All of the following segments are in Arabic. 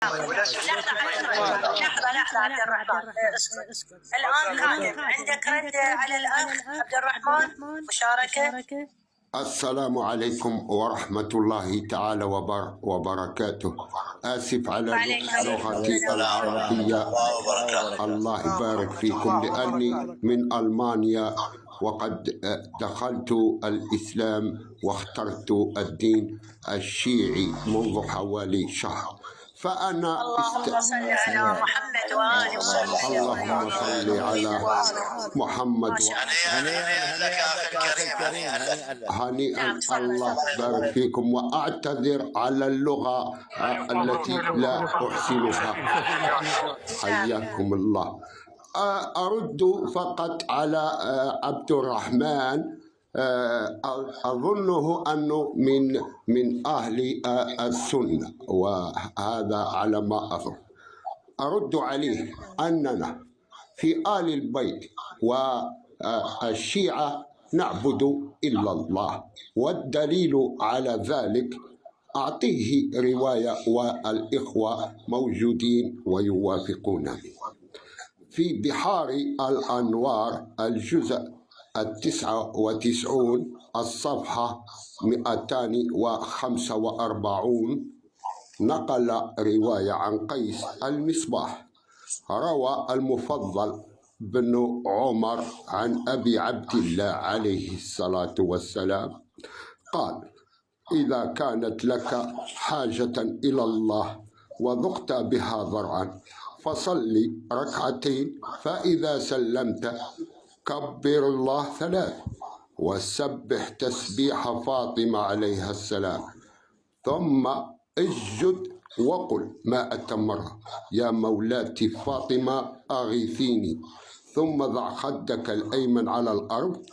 لحظة عبد الرحمن، اسكت. الآن خادم عندك رد على الأخ عبد الرحمن مشاركة؟ السلام عليكم ورحمة الله تعالى وبركاته. آسف على لغتي العربية، الله يبارك فيكم، لأني من ألمانيا وقد دخلت الإسلام واخترت الدين الشيعي منذ حوالي شهر، فأنا اللهم صل على محمد وآل محمد. اللهم صل على محمد هنيئا. الله يبارك فيكم، وأعتذر على اللغة التي لا أحسنها. حياكم الله. أرد فقط على عبد الرحمن. أظنه أنه من أهل السنة، وهذا على ما أظن. أرد عليه أننا في آل البيت والشيعة نعبد إلا الله، والدليل على ذلك أعطيه رواية والإخوة موجودين ويوافقونني. في بحار الأنوار الجزء 99 الصفحة 245 نقل رواية عن قيس المصباح. روى المفضل بن عمر عن أبي عبد الله عليه الصلاة والسلام قال: إذا كانت لك حاجة إلى الله وذقت بها ضرعا فصل ركعتين، فإذا سلمت كبر الله 3 وسبح تسبيح فاطمة عليها السلام، ثم اسجد وقل 100 مرة: يا مولاتي فاطمة أغيثيني، ثم ضع خدك الأيمن على الأرض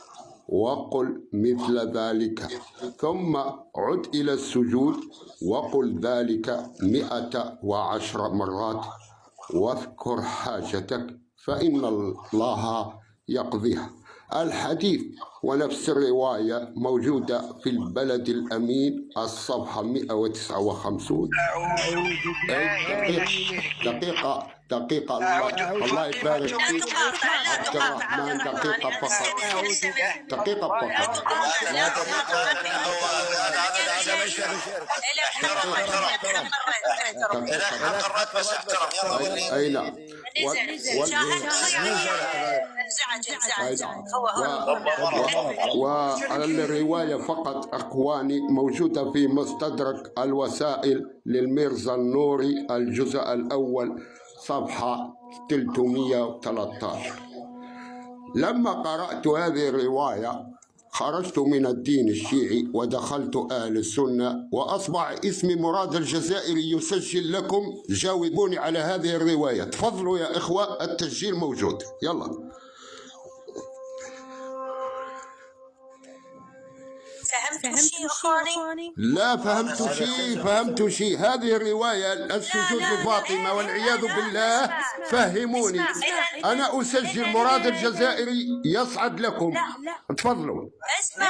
وقل مثل ذلك، ثم عد إلى السجود وقل ذلك 110 مرات، واذكر حاجتك فإن الله يقضيها. الحديث ونفس الرواية موجودة في البلد الأمين الصفحة 159. دقيقة الله يبارك فيك عبد الرحمن، دقيقة فقط. أين والرواية فقط أخواني موجودة في مستدرك الوسائل للميرزا النوري الجزء الأول صفحة 313. لما قرأت هذه الرواية خرجت من الدين الشيعي ودخلت أهل السنة، وأصبح اسمي مراد الجزائري يسجل لكم. جاوبوني على هذه الرواية. تفضلوا يا إخوة، التسجيل موجود. يلا. فهمت شيء أخواني؟ لا فهمت شيء. هذه الرواية السجود لفاطمة والعياذ بالله. فهموني. أنا أسجل مراد الجزائري يصعد لكم. تفضلوا. اسمع،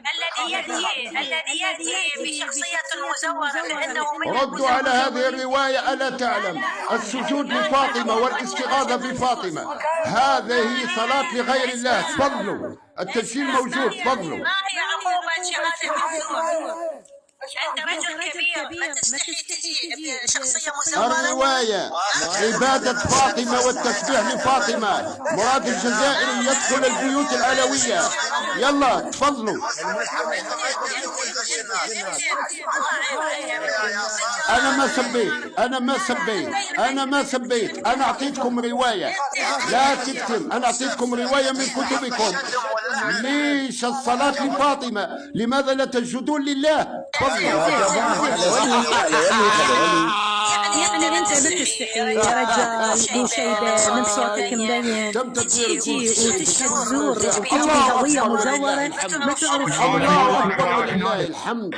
ألا تعلم الذي يأتي بشخصية مزورة لأنه من ردوا على هذه الرواية. ألا تعلم السجود لفاطمة والاستغاثة بفاطمة هذه صلاة لغير الله. تفضلوا، التسجيل موجود. تفضلوا. ما هي عقوبة شهادة الزور؟ أنت رجل كبير، ما تستحي تجي بشخصية مزورة. الرواية عبادة فاطمة والتسبيح لفاطمة. مراد الجزائري يدخل البيوت العلوية. يلا تفضلوا. أنا ما سبيت. أنا أعطيتكم رواية، لا تكتم. أنا أعطيتكم رواية من كتبكم. ليش الصلاة لفاطمة؟ لماذا لا تسجدون لله؟ يعني انت بتستحي يا رجال بوشيدة من صوتك مبين تجي وتشهد زور وتجي هوية مزورة ما تعرف. الله أكبر ولله الحمد.